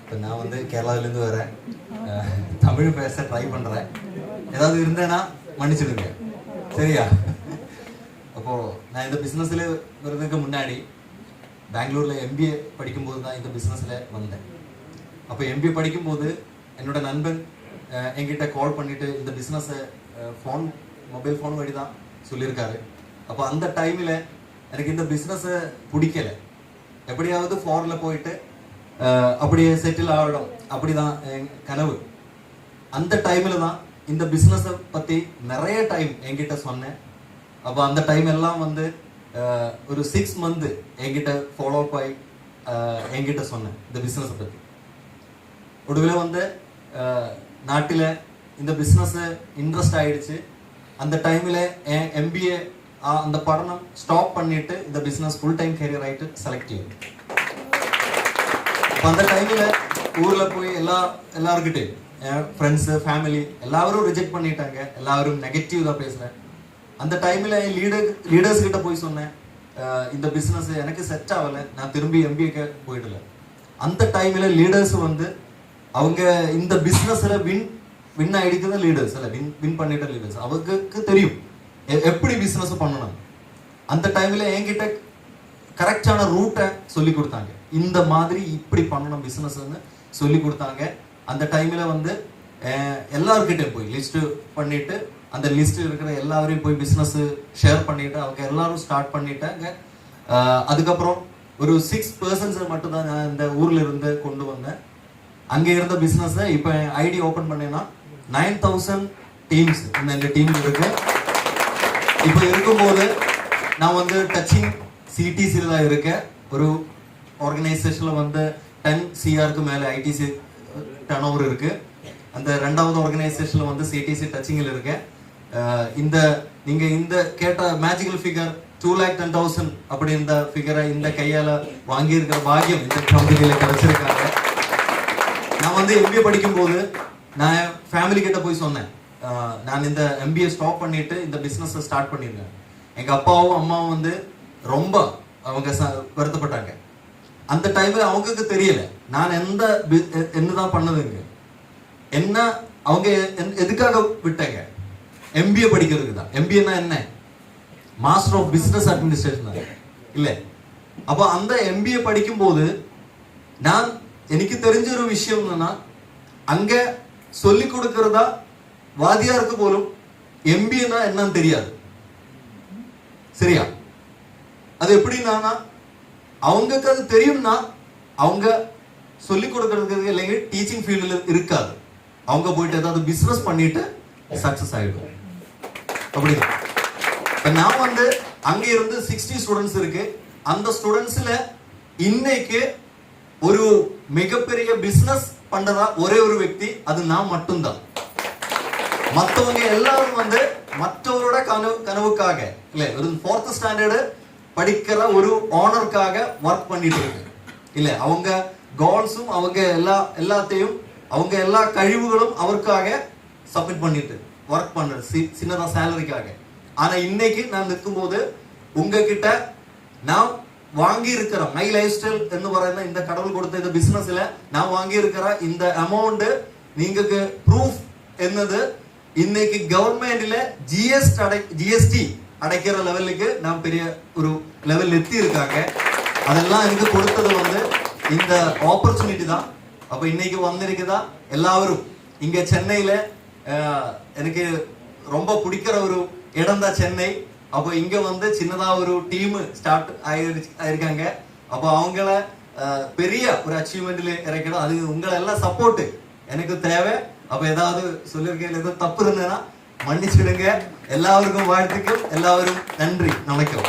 இப்போ நான் வந்து கேரளாவிலேருந்து வரேன், தமிழ் பேச ட்ரை பண்ணுறேன். ஏதாவது இருந்தேன்னா மன்னிச்சிடுங்க, சரியா? அப்போது நான் இந்த பிஸ்னஸில் வர்றதுக்கு முன்னாடி பெங்களூரில் எம்பிஏ படிக்கும்போது தான் இந்த பிஸ்னஸில் வந்தேன். அப்போ எம்பிஏ படிக்கும்போது என்னோட நண்பன் என்கிட்ட கால் பண்ணிவிட்டு இந்த பிஸ்னஸை மொபைல் ஃபோன் வழி தான் சொல்லியிருக்காரு. அப்போ அந்த டைமில் எனக்கு இந்த பிஸ்னஸை பிடிக்கலை. எப்படியாவது ஃபாரினில் போயிட்டு அப்படியே செட்டில் ஆகிடும், அப்படி தான் என் கனவு. அந்த டைமில் தான் இந்த பிஸ்னஸை பற்றி நிறைய டைம் என்கிட்ட சொன்னேன். அப்போ அந்த டைம் எல்லாம் வந்து ஒரு 6 months என்கிட்ட ஃபாலோ அப் ஆகி என்கிட்ட சொன்னேன் இந்த பிஸ்னஸை பற்றி. ஒடுவில் வந்து நாட்டில் இந்த பிஸ்னஸை இன்ட்ரெஸ்ட் ஆகிடுச்சு. அந்த டைமில் என் எம்பிஏ அந்த படினம் ஸ்டாப் பண்ணிட்டு இந்த பிஸ்னஸ் ஃபுல் டைம் கேரியர் ஆகிட்டு செலக்ட் செய்யும். அப்போ அந்த டைமில் ஊரில் போய் எல்லாருக்கிட்டையும் என் ஃப்ரெண்ட்ஸு ஃபேமிலி எல்லாரும் ரிஜெக்ட் பண்ணிட்டாங்க, எல்லாரும் நெகட்டிவ் தான் பேசுகிறேன். அந்த டைமில் என் லீடர்ஸ் கிட்ட போய் சொன்னேன், இந்த பிஸ்னஸ் எனக்கு செட் ஆகலை, நான் திரும்பி எம்பிஏக்கு போயிடல. அந்த டைமில் லீடர்ஸ் வந்து அவங்க இந்த பிஸ்னஸில் வின் ஆகிடுக்குது லீடர்ஸ் இல்லை, வின் பண்ணிட்ட லீடர்ஸ் அவங்களுக்கு தெரியும் எப்படி பிஸ்னஸ் பண்ணணும். அந்த டைமில் என்கிட்ட கரெக்டான ரூட்டை சொல்லி கொடுத்தாங்க, இந்த மாதிரி இப்படி பண்ணணும் பிஸ்னஸ்ன்னு சொல்லி கொடுத்தாங்க. அந்த டைமில் வந்து எல்லாருக்கிட்டையும் போய் லிஸ்ட்டு பண்ணிவிட்டு அந்த லிஸ்ட்டில் இருக்கிற எல்லாரையும் போய் பிஸ்னஸ் ஷேர் பண்ணிவிட்டு அவங்க எல்லாரும் ஸ்டார்ட் பண்ணிட்டாங்க. அதுக்கப்புறம் ஒரு 6 persons மட்டும்தான் நான் இந்த ஊரில் இருந்து கொண்டு வந்தேன். அங்கே இருந்த பிஸ்னஸை இப்போ ஐடி ஓப்பன் பண்ணேன்னா 9000 டீம்ஸ் இந்த டீம் இருக்கு. இப்போ இருக்கும்போது நான் வந்து டச்சிங் சிடிசியில் தான் இருக்கேன். ஒரு ஆர்கனைசேஷனில் வந்து 10 CRக்கு மேலே ஐடிசி டர்ன் ஓவர் இருக்கு. அந்த ரெண்டாவது ஆர்கனைசேஷனில் வந்து சிடிசி டச்சிங்கில் இருக்கேன். நீங்கள் இந்த கேட்ட மேஜிக்கல் ஃபிகர் 2,10,000 அப்படி இந்த ஃபிகரை இந்த கையால் வாங்கியிருக்கிற பாக்கியம் இந்த கம்பெனியில் கிடைச்சிருக்காங்க. நான் வந்து எம்பிஏ படிக்கும்போது நான் ஃபேமிலி கிட்ட போய் சொன்னேன், நான் இந்த எம்பிஏ ஸ்டாப் பண்ணிட்டு இந்த பிஸ்னஸை ஸ்டார்ட் பண்ணியிருக்கேன். எங்கள் அப்பாவும் அம்மாவும் வந்து ரொம்ப அவங்க வருத்தப்பட்டாங்க. அந்த டைமில் அவங்களுக்கு தெரியல நான் என்னதான் பண்ணதுங்க, என்ன அவங்க எதுக்காக விட்டாங்க, எம்பிஏ படிக்கிறதுக்கு தான். எம்பிஏனா என்ன, மாஸ்டர் ஆஃப் பிஸ்னஸ் அட்மினிஸ்ட்ரேஷன் இல்லை. அப்போ அந்த எம்பிஏ படிக்கும்போது நான் எனக்கு தெரிஞ்ச ஒரு விஷயம் என்னன்னா, அங்க சொல்லி கொடுக்கறதா வாதியாருக்கு போலும் எம்பிஏனா என்னன்னு தெரியாது, சரியா? அது எப்படின்னா அவங்களுக்கு அது தெரியும்னா அவங்க சொல்லி கொடுக்கறதுக்கு இல்லைங்க டீச்சிங் ஃபீல்டில் இருக்காது, அவங்க போயிட்டு ஏதாவது பிஸ்னஸ் பண்ணிட்டு சக்சஸ் ஆகிடும். அப்படி நான் வந்து அங்கே இருந்து 60 ஸ்டூடெண்ட்ஸ் இருக்கு. அந்த ஸ்டூடெண்ட்ஸ்ல இன்னைக்கு ஒரு மிகப்பெரிய பிசினஸ் பண்றதா ஒரே ஒரு व्यक्ति, அது நான் மட்டும்தான். மற்றவங்க எல்லாரும் வந்து மற்றவரோட கனவுக்காக இல்லை, ஒரு 4th ஸ்டாண்டர்டு படிக்கிற ஒரு ஆனருக்காக ஒர்க் பண்ணிட்டு இருக்கு இல்லை. அவங்க கோல்ஸும் அவங்க எல்லாத்தையும் அவங்க எல்லா கழிவுகளும் அவருக்காக சப்மிட் பண்ணிட்டு ஒர்க் பண்றது சின்னதா சேலரிக்காக. ஆனா இன்னைக்கு நான் நிற்கும்போது உங்ககிட்ட நான் வாங்கி இருக்கிற மை லைஃப் ஸ்டைல் എന്ന് പറയുന്ന இந்த கடவுள் கொடுத்த இந்த பிசினஸ்ல நான் வாங்கி இருக்கிற இந்த அமௌண்ட் നിങ്ങൾക്ക് ப்ரூஃப் என்னது இன்னைக்கு கவர்மெண்ட்ல ஜிஎஸ்டி அடைக்கிற லெவலுக்கு நான் பெரிய ஒரு லெவல் எத்தி இருக்காங்க. அதெல்லாம் எனக்கு கொடுத்தது வந்து இந்த ஆப்பர்ச்சுனிட்டி தான். அப்ப இன்னைக்கு வந்திருக்குதா எல்லாரும் இங்க சென்னையில எனக்கு ரொம்ப பிடிக்கிற ஒரு இடம் தான் சென்னை. அப்போ இங்க வந்து சின்னதா ஒரு டீம் ஸ்டார்ட் ஆயிருக்காங்க. அப்போ அவங்கள பெரிய ஒரு அச்சீவ்மெண்ட்ல இறக்கணும். அது உங்களை எல்லாம் சப்போர்ட் எனக்கு தேவை. அப்ப ஏதாவது சொல்லியிருக்கேன் ஏதாவது தப்பு இருந்ததுன்னா மன்னிச்சிடுங்க. எல்லாருக்கும் வாழ்த்துக்கள். எல்லாரும் நன்றி, வணக்கம்.